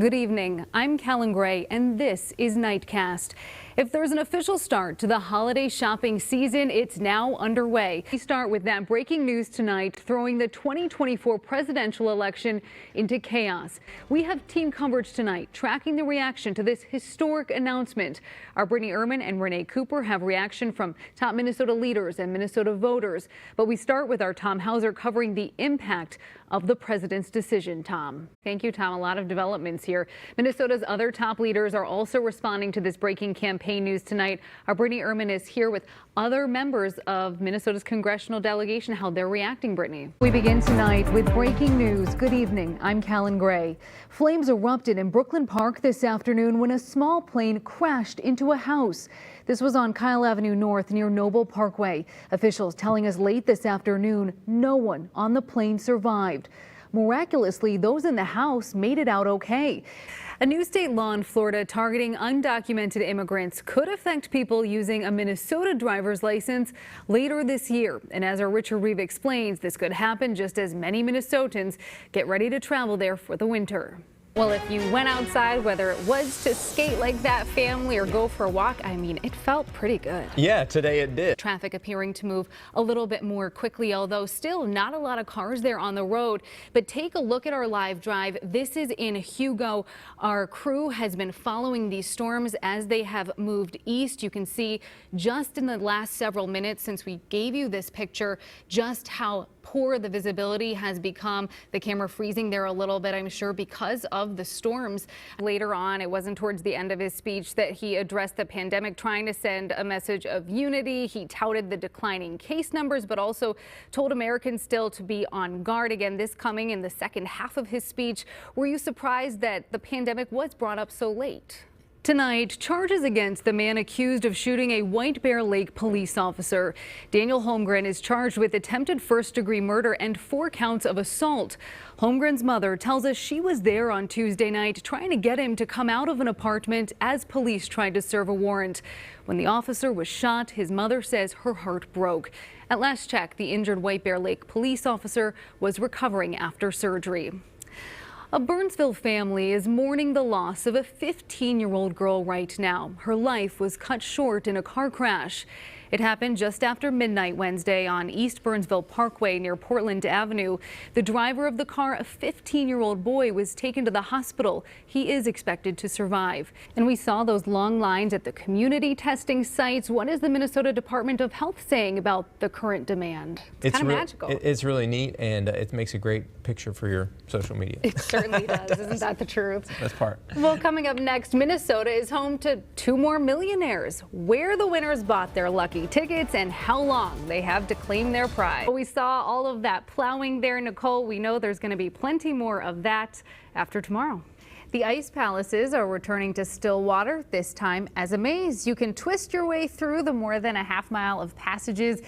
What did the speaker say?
Good evening. I'm Callan and this is Nightcast. If there's an official start to the holiday shopping season, it's now underway. We start with that breaking news tonight, throwing the 2024 presidential election into chaos. We have team coverage tonight, tracking the reaction to this historic announcement. Our Brittany Ehrman and Renee Cooper have reaction from top Minnesota leaders and Minnesota voters. But we start with our Tom Hauser covering the impact of the president's decision. Tom. Thank you, Tom. A lot of developments here. Minnesota's other top leaders are also responding to this breaking campaign news tonight. Our Brittany Ehrman is here with other members of Minnesota's congressional delegation, how they're reacting. Brittany. We begin tonight with breaking news. Good evening. I'm Callan Gray. Flames erupted in Brooklyn Park this afternoon when a small plane crashed into a house. This was on Kyle Avenue North near Noble Parkway. Officials telling us late this afternoon no one on the plane survived. Miraculously, those in the house made it out okay. A new state law in Florida targeting undocumented immigrants could affect people using a Minnesota driver's license later this year. And as our Richard Reeve explains, this could happen just as many Minnesotans get ready to travel there for the winter. Well, if you went outside, whether it was to skate like that family or go for a walk, I mean, it felt pretty good. Yeah, today it did. Traffic appearing to move a little bit more quickly, although still not a lot of cars there on the road. But take a look at our live drive. This is in Hugo. Our crew has been following these storms as they have moved east. You can see just in the last several minutes since we gave you this picture, just how poor the visibility has become. The camera freezing there a little bit, I'm sure, because of the storms. Later on, it wasn't towards the end of his speech that he addressed the pandemic, trying to send a message of unity. He touted the declining case numbers, but also told Americans still to be on guard. Again, this coming in the second half of his speech. Were you surprised that the pandemic was brought up so late? Tonight, charges against the man accused of shooting a White Bear Lake police officer. Daniel Holmgren is charged with attempted first-degree murder and 4 counts of assault. Holmgren's mother tells us she was there on Tuesday night trying to get him to come out of an apartment as police tried to serve a warrant. When the officer was shot, his mother says her heart broke. At last check, the injured White Bear Lake police officer was recovering after surgery. A Burnsville family is mourning the loss of a 15-year-old girl right now. Her life was cut short in a car crash. It happened just after midnight Wednesday on East Burnsville Parkway near Portland Avenue. The driver of the car, a 15-year-old boy, was taken to the hospital. He is expected to survive. And we saw those long lines at the community testing sites. What is the Minnesota Department of Health saying about the current demand? It's kind of magical. It's really neat, and it makes a great picture for your social media. It certainly does. Isn't that the truth? That's part. Well, coming up next, Minnesota is home to 2 more millionaires. Where the winners bought their lucky tickets and how long they have to claim their prize. We saw all of that plowing there, Nicole. We know there's going to be plenty more of that after tomorrow. The ice palaces are returning to Stillwater, this time as a maze. You can twist your way through the more than a half mile of passages